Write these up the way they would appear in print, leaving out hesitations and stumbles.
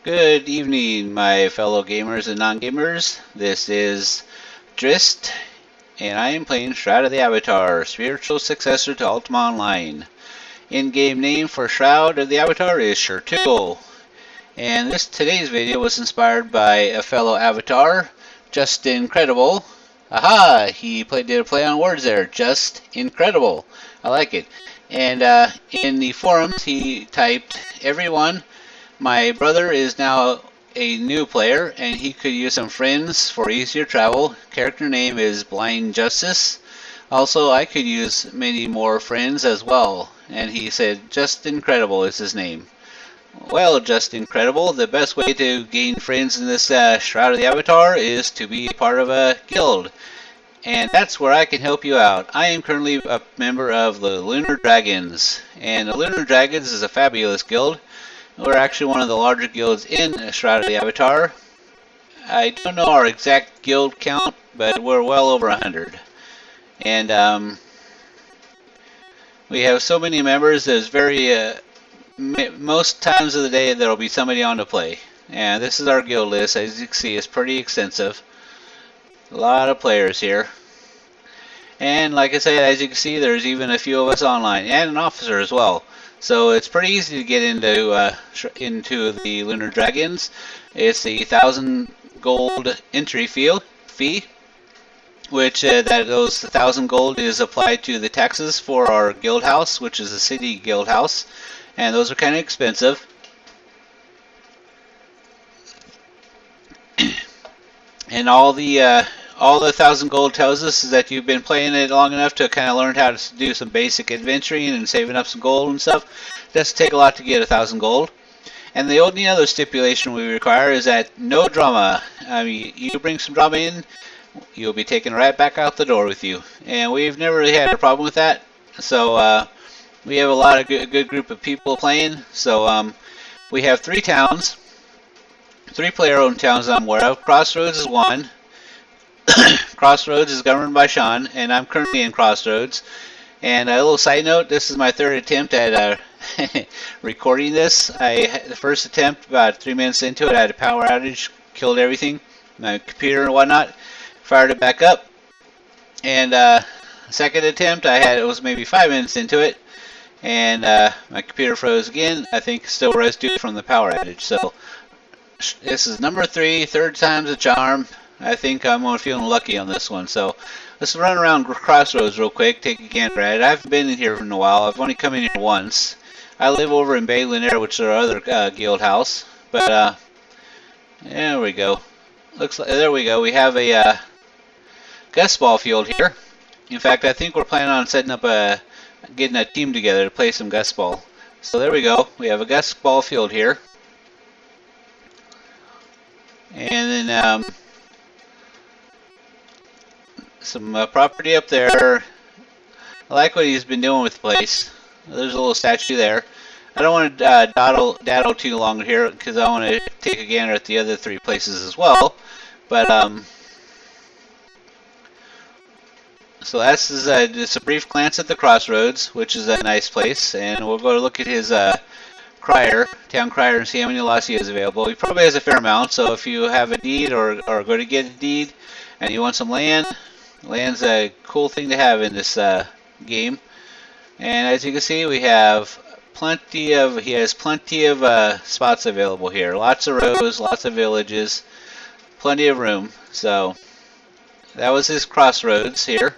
Good evening, my fellow gamers and non-gamers. This is Drist, and I am playing Shroud of the Avatar, spiritual successor to Ultima Online. In-game name for Shroud of the Avatar is Shroud. And today's video was inspired by a fellow Avatar, Just Incredible. Aha! Did a play on words there. Just Incredible. I like it. And in the forums, he typed, "Everyone, my brother is now a new player, and he could use some friends for easier travel. Character name is Blind Justice. Also, I could use many more friends as well." And he said, "Just Incredible" is his name. Well, Just Incredible, the best way to gain friends in this Shroud of the Avatar is to be part of a guild. And that's where I can help you out. I am currently a member of the Lunar Dragons. And the Lunar Dragons is a fabulous guild. We're actually one of the larger guilds in Shroud of the Avatar. I don't know our exact guild count, but we're well over 100. And we have so many members, there's most times of the day there'll be somebody on to play. And this is our guild list. As you can see, it's pretty extensive. A lot of players here. And like I said, as you can see, there's even a few of us online, and an officer as well. So it's pretty easy to get into the Lunar Dragons. It's the 1,000 gold entry fee, which those 1,000 gold is applied to the taxes for our guild house, which is a city guild house, and those are kind of expensive. And all the 1,000 gold tells us is that you've been playing it long enough to kind of learn how to do some basic adventuring and saving up some gold and stuff. It doesn't take a lot to get 1,000 gold. And the only other stipulation we require is that no drama. I mean, you bring some drama in, you'll be taken right back out the door with you. And we've never really had a problem with that. So we have a lot of good group of people playing. So we have 3 towns, 3 player-owned towns I'm aware of. Crossroads is one. Crossroads is governed by Sean, and I'm currently in Crossroads. And a little side note, this is my 3rd attempt at recording this. The first attempt, about 3 minutes into it, I had a power outage, killed everything, my computer and whatnot, fired it back up. And second attempt, it was maybe 5 minutes into it, and my computer froze again. I think still residue from the power outage. So this is number 3, 3rd time's a charm. I think I'm feeling lucky on this one. So let's run around Crossroads real quick, take a gander at it. I haven't been in here in a while. I've only come in here once. I live over in Lunar, which is our other guild house. But there we go. There we go. We have a gust ball field here. In fact, I think we're planning on setting up getting a team together to play some gust ball. So there we go. We have a gust ball field here. And then some property up there. I like what he's been doing with the place. There's a little statue there. I don't want to daddle too long here because I want to take a gander at the other 3 places as well. But so that's just a brief glance at the Crossroads, which is a nice place, and we'll go to look at his town crier, and see how many lots he has available. He probably has a fair amount, so if you have a deed or are going to get a deed and you want some land, land's a cool thing to have in this game. And as you can see, he has plenty of spots available here. Lots of rows, lots of villages, plenty of room. So that was his Crossroads here.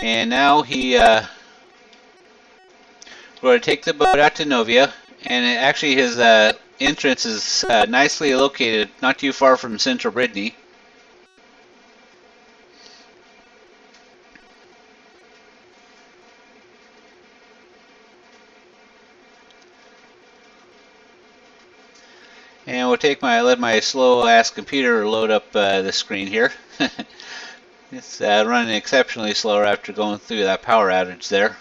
And now we're going to take the boat out to Novia, and actually his entrance is nicely located, not too far from Central Brittany. And we'll let my slow ass computer load up the screen here. It's running exceptionally slower after going through that power outage there.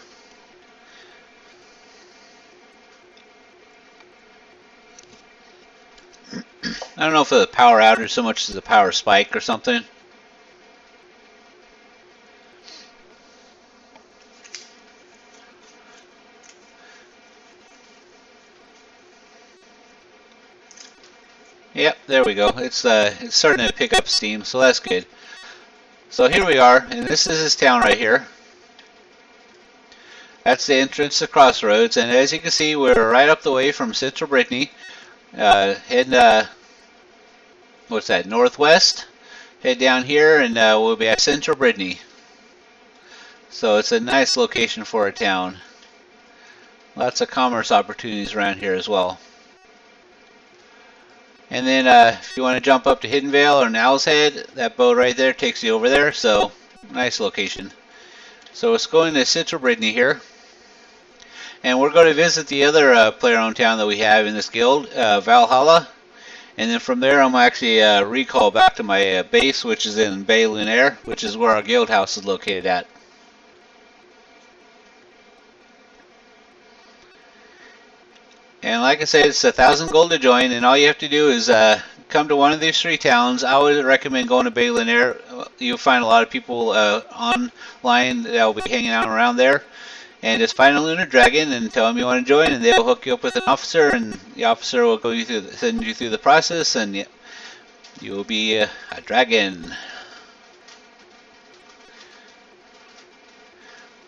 I don't know if it's a power outage so much as a power spike or something. Yep, there we go. It's starting to pick up steam, so that's good. So here we are, and this is his town right here. That's the entrance to Crossroads, and as you can see, we're right up the way from Central Brittany, heading what's that, northwest. Head down here, and we'll be at Central Brittany. So it's a nice location for a town. Lots of commerce opportunities around here as well. And then if you want to jump up to Hidden Vale or Owl's Head, that boat right there takes you over there. So nice location. So it's going to Central Brittany here. And we're going to visit the other player-owned town that we have in this guild, Valhalla. And then from there, I'm actually recall back to my base, which is in Bay Lunar, which is where our guild house is located at. And like I said, it's 1,000 gold to join, and all you have to do is come to one of these 3 towns. I would recommend going to Bay Lunar. You'll find a lot of people online that will be hanging out around there. And just find a lunar dragon and tell them you want to join, and they'll hook you up with an officer, and the officer will go send you through the process, and you will be a dragon.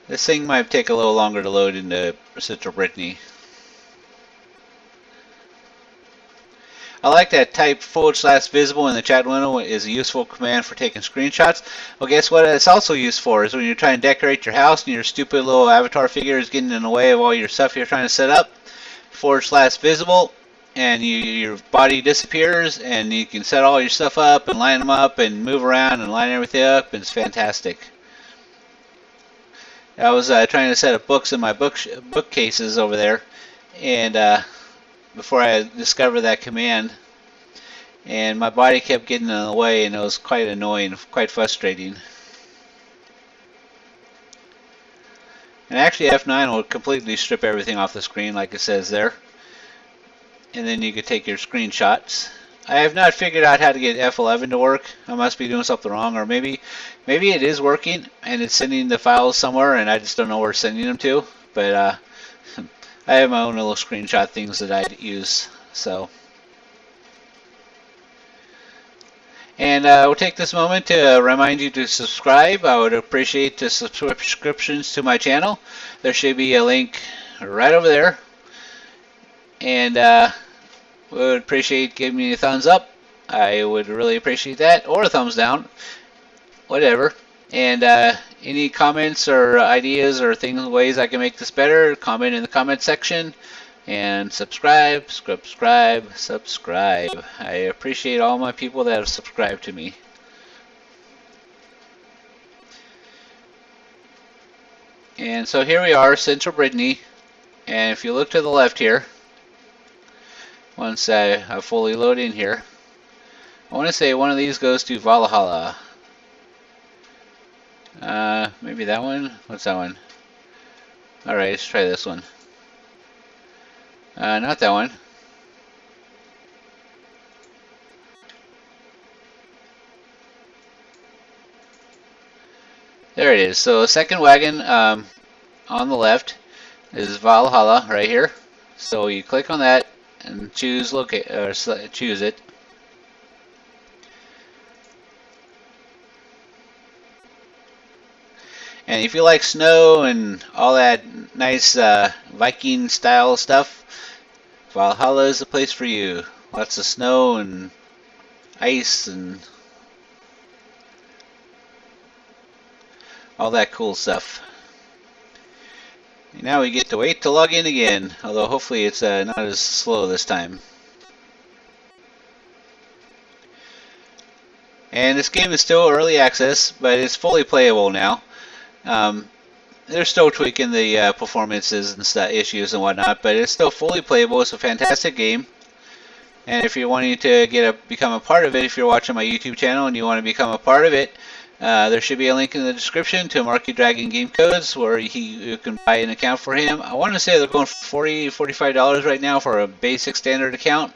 This thing might take a little longer to load into Central Brittany. I like that type /visible in the chat window is a useful command for taking screenshots. Well, guess what it's also used for is when you're trying to decorate your house and your stupid little avatar figure is getting in the way of all your stuff you're trying to set up. /visible, and your body disappears, and you can set all your stuff up and line them up and move around and line everything up, and it's fantastic. I was trying to set up books in my bookcases over there, and before I discovered that command, and my body kept getting in the way, and it was quite annoying, quite frustrating. And actually F9 will completely strip everything off the screen like it says there, and then you can take your screenshots. I have not figured out how to get F11 to work. I must be doing something wrong, or maybe it is working and it's sending the files somewhere and I just don't know where it's sending them to, but I have my own little screenshot things that I use. So, and we'll take this moment to remind you to subscribe. I would appreciate the subscriptions to my channel. There should be a link right over there, and we would appreciate giving me a thumbs up. I would really appreciate that, or a thumbs down, whatever. And any comments or ideas or ways I can make this better, comment in the comment section. And subscribe. I appreciate all my people that have subscribed to me. And so here we are, Central Brittany. And if you look to the left here, once I fully load in here, I want to say one of these goes to Valhalla. Maybe that one? What's that one? Alright, let's try this one. Not that one. There it is. So second wagon on the left is Valhalla right here. So you click on that and choose choose it. And if you like snow and all that nice Viking style stuff, Valhalla is the place for you. Lots of snow and ice and all that cool stuff. And now we get to wait to log in again, although hopefully it's not as slow this time. And this game is still early access, but it's fully playable now. They're still tweaking the performances and issues and whatnot, but it's still fully playable. It's a fantastic game. And if you're wanting to become a part of it, if you're watching my YouTube channel and you want to become a part of it, there should be a link in the description to Marky Dragon Game Codes where you can buy an account for him. I want to say they're going for $45 right now for a basic standard account,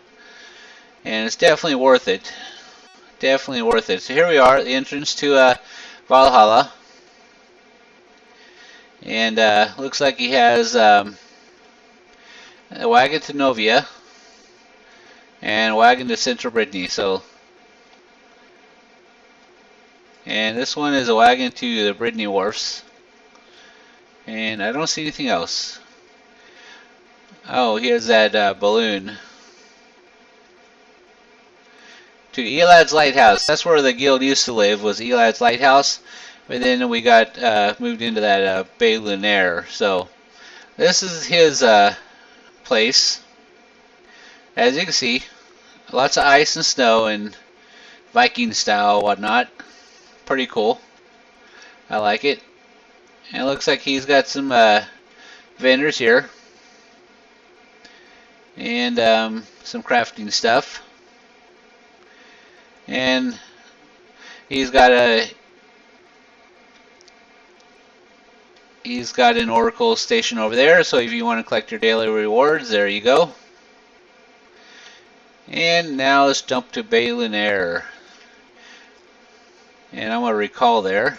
and it's definitely worth it. Definitely worth it. So here we are at the entrance to Valhalla. And looks like he has a wagon to Novia. and wagon to Central Brittany. So, and this one is a wagon to the Brittany wharfs, and I don't see anything else. Oh, here's that balloon to Elad's Lighthouse. That's where the guild used to live, was Elad's Lighthouse. But then we got moved into that Bay Lunar. So this is his place. As you can see, lots of ice and snow and Viking style whatnot. Pretty cool. I like it. And it looks like he's got some vendors here. And some crafting stuff. And he's got an oracle station over there, so if you want to collect your daily rewards, there you go. And now let's jump to Bay Lunar. And I'm going to recall there.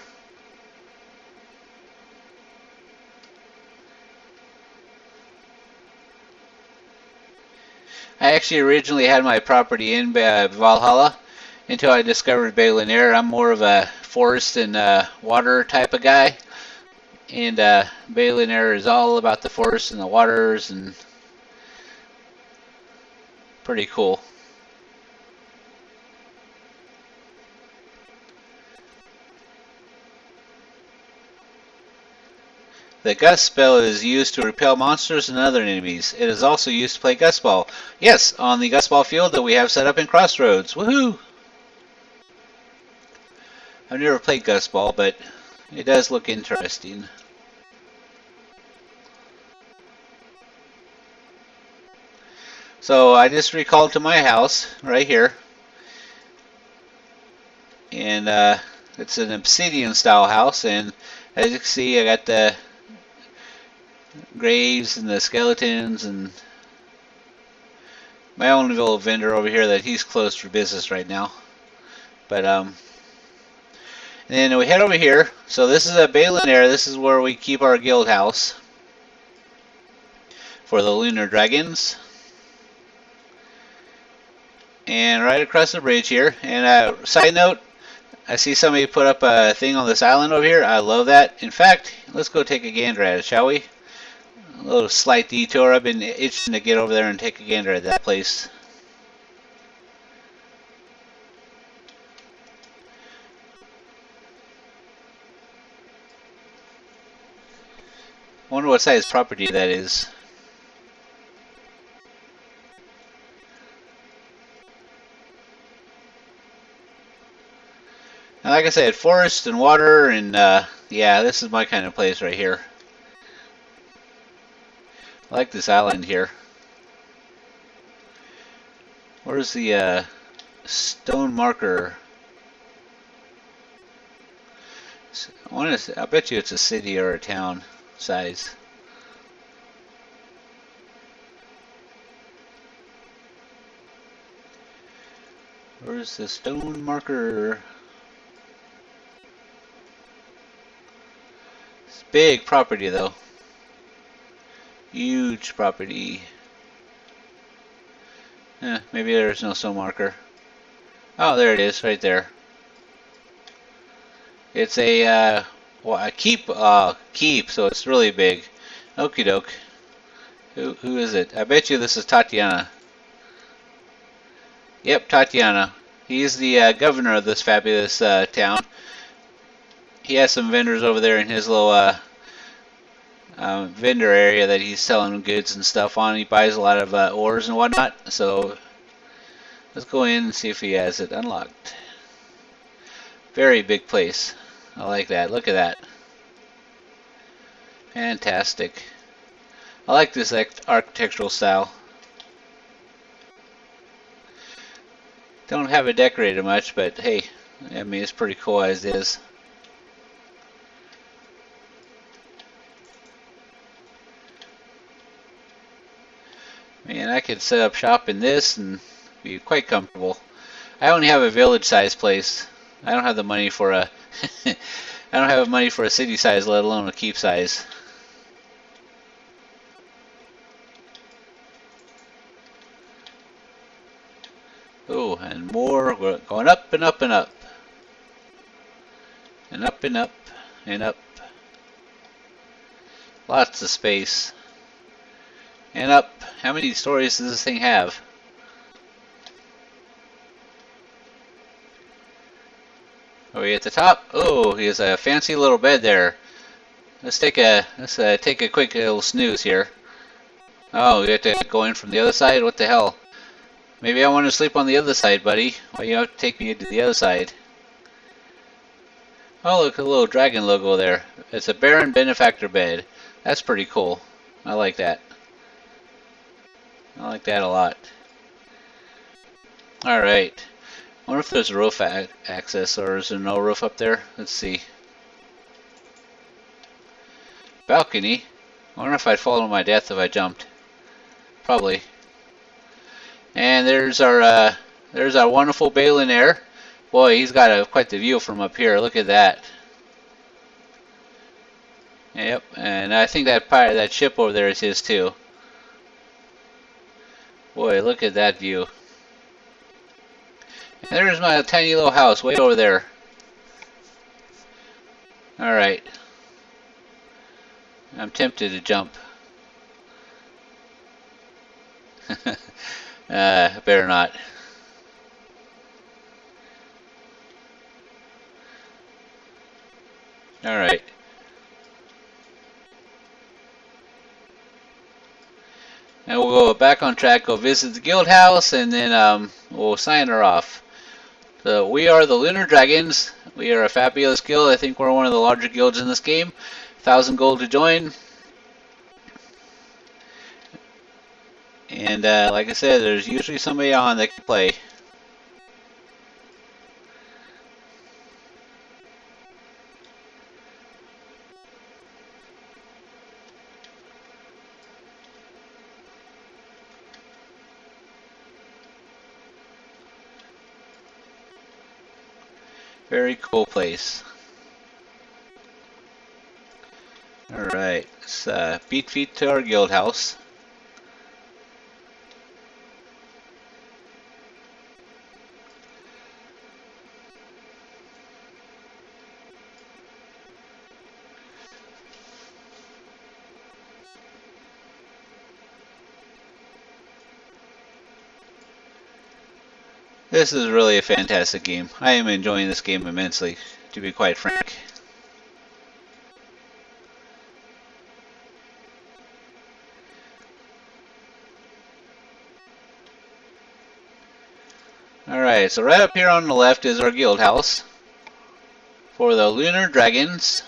I actually originally had my property in Valhalla until I discovered Bay Lunar. I'm more of a forest and water type of guy. And Bay Lunar is all about the forest and the waters, and pretty cool. The Gust spell is used to repel monsters and other enemies. It is also used to play Gust Ball. Yes, on the Gust Ball field that we have set up in Crossroads. Woohoo! I've never played Gust Ball, but it does look interesting. So I just recalled to my house right here, and it's an obsidian style house, and as you can see, I got the graves and the skeletons and my own little vendor over here that he's closed for business right now. But and then we head over here. So this is a Bay Lunar. This is where we keep our guild house for the Lunar Dragons. And right across the bridge here. And side note, I see somebody put up a thing on this island over here. I love that. In fact, let's go take a gander at it, shall we? A little slight detour. I've been itching to get over there and take a gander at that place. I wonder what size property that is. And like I said, forest and water, and yeah, this is my kind of place right here. I like this island here. Where's the stone marker? I bet you it's a city or a town size. Where's the stone marker? It's big property though. Huge property. Maybe there's no stone marker. Oh, there it is, right there. It's a keep, so it's really big. Okie doke. Who is it? I bet you this is Tatiana. Yep, Tatiana. He's the governor of this fabulous town. He has some vendors over there in his little vendor area that he's selling goods and stuff on. He buys a lot of ores and whatnot. So let's go in and see if he has it unlocked. Very big place. I like that. Look at that. Fantastic. I like this architectural style. Don't have it decorated much, but hey, I mean, it's pretty cool as is. Man, I could set up shop in this and be quite comfortable. I only have a village-sized place. I don't have the money for a I don't have money for a city size, let alone a keep size. Oh, and more. We're going up and up and up. And up and up and up. Lots of space. And up. How many stories does this thing have? Are we at the top? Oh, he has a fancy little bed there. Let's take a quick little snooze here. Oh, we have to go in from the other side? What the hell? Maybe I want to sleep on the other side, buddy. Why you have to take me to the other side? Oh, look, a little dragon logo there. It's a Baron Benefactor bed. That's pretty cool. I like that. I like that a lot. Alright. I wonder if there's a roof access, or is there no roof up there? Let's see. Balcony? I wonder if I'd fall to my death if I jumped. Probably. And there's our wonderful billionaire. Boy, he's got quite the view from up here. Look at that. Yep, and I think that ship over there is his too. Boy, look at that view. And there's my tiny little house way over there. Alright. I'm tempted to jump. Better not. Alright. And we'll go back on track, go visit the guild house, and then we'll sign her off. So we are the Lunar Dragons. We are a fabulous guild. I think we're one of the larger guilds in this game. 1,000 gold to join. And like I said, there's usually somebody on that can play. Very cool place. Alright, let's beat feet to our guild house. This is really a fantastic game. I am enjoying this game immensely, to be quite frank. Alright, so right up here on the left is our guild house for the Lunar Dragons.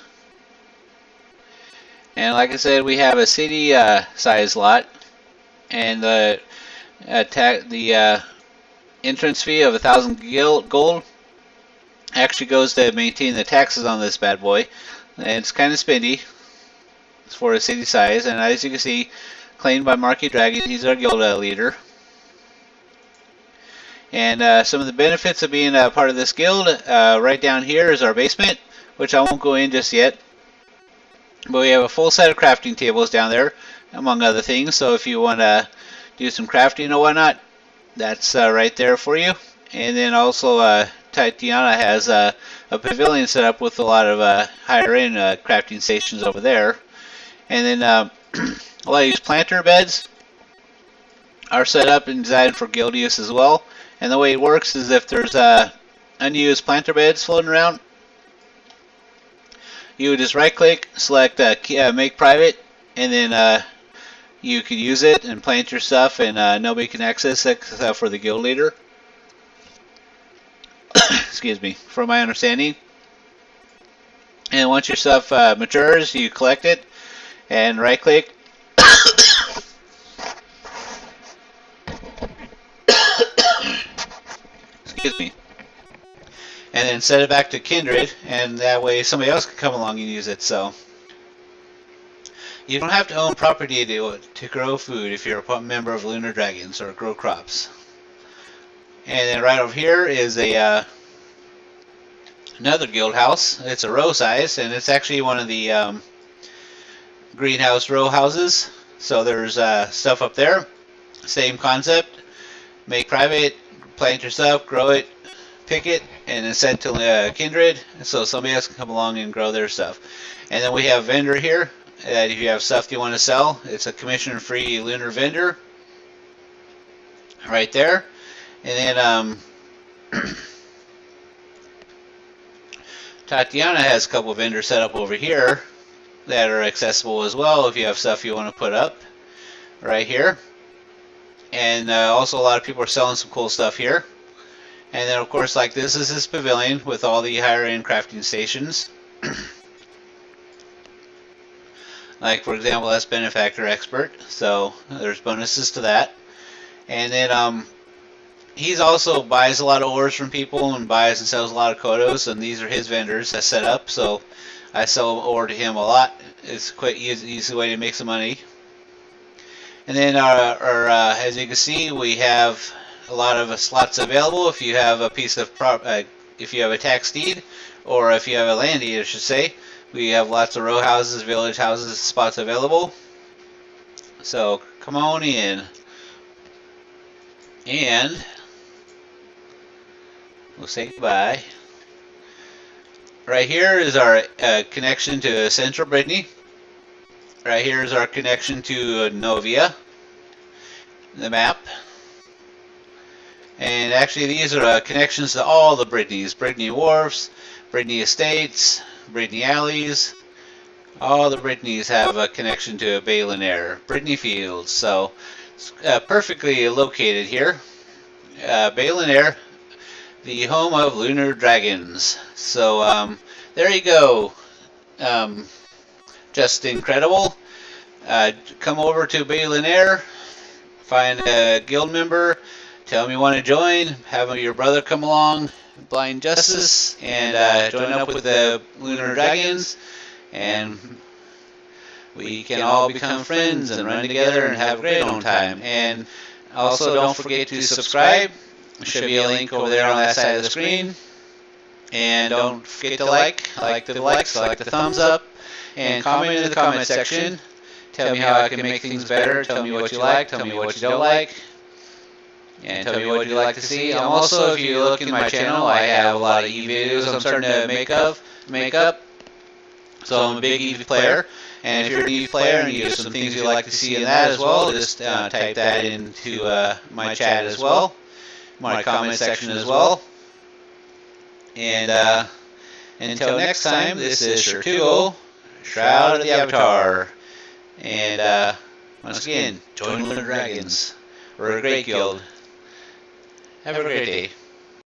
And like I said, we have a city size lot, and the entrance fee of 1,000 gold actually goes to maintain the taxes on this bad boy. And it's kind of spendy. It's for a city size, and as you can see, claimed by Marky Dragon. He's our guild leader. And some of the benefits of being a part of this guild, right down here is our basement, which I won't go in just yet. But we have a full set of crafting tables down there, among other things. So if you want to do some crafting or whatnot, that's right there for you. And then also Tatiana has a pavilion set up with a lot of higher end crafting stations over there. And then a lot of these planter beds are set up and designed for guild use as well. And the way it works is if there's unused planter beds floating around, you would just right click, select make private, and then you can use it and plant your stuff, and nobody can access it except for the guild leader. Excuse me, from my understanding. And once your stuff matures, you collect it and right click. Excuse me. And then set it back to Kindred, and that way somebody else can come along and use it. So you don't have to own property to grow food if you're a member of Lunar Dragons, or grow crops. And then right over here is another guild house. It's a row size, and it's actually one of the greenhouse row houses. So there's stuff up there. Same concept. Make private, plant your stuff, grow it, pick it, and then send it to Kindred, so somebody else can come along and grow their stuff. And then we have vendor here, that if you have stuff you want to sell, it's a commission-free Lunar vendor, right there. And then Tatiana has a couple of vendors set up over here that are accessible as well if you have stuff you want to put up right here. And also a lot of people are selling some cool stuff here. And then of course, like this is his pavilion with all the higher end crafting stations. Like for example, that's Benefactor Expert, so there's bonuses to that. And then he's also buys a lot of ores from people and buys and sells a lot of kodos, and these are his vendors that set up, so I sell ore to him a lot. It's quite easy way to make some money. And then as you can see, we have a lot of slots available if you have a piece of if you have a tax deed, or if you have a land deed, I should say. We have lots of row houses, village houses, spots available. So come on in. And we'll say goodbye. Right here is our connection to Central Brittany. Right here is our connection to Novia, the map. And actually these are connections to all the Brittany's. Brittany Wharfs, Brittany Estates, Brittany Alleys. All the Brittany's have a connection to Bay Lunar, Brittany Fields. So it's perfectly located here. Bay Lunar, the home of Lunar Dragons. So there you go. Just incredible. Come over to Bay Lunar, find a guild member, tell them you want to join, have your brother come along, Blind Justice, and join up with the Lunar Dragons, and we can all become friends and run together and have a great old time. And also don't forget to subscribe. There should be a link over there on that side of the screen. And don't forget to like the likes, like the thumbs up, and comment in the comment section. Tell me how I can make things better. Tell me what you like. Tell me what you don't like. And tell me what you'd like to see. I'm also, if you look in my channel, I have a lot of Eve videos I'm starting to make up. So I'm a big Eve player. And if you're an Eve player and you have some things you'd like to see in that as well, just type that into my chat as well, my comment section as well. And until next time, this is Shroud of the Avatar. And once again, join Lunar Dragons. We're a great guild. Have a great day.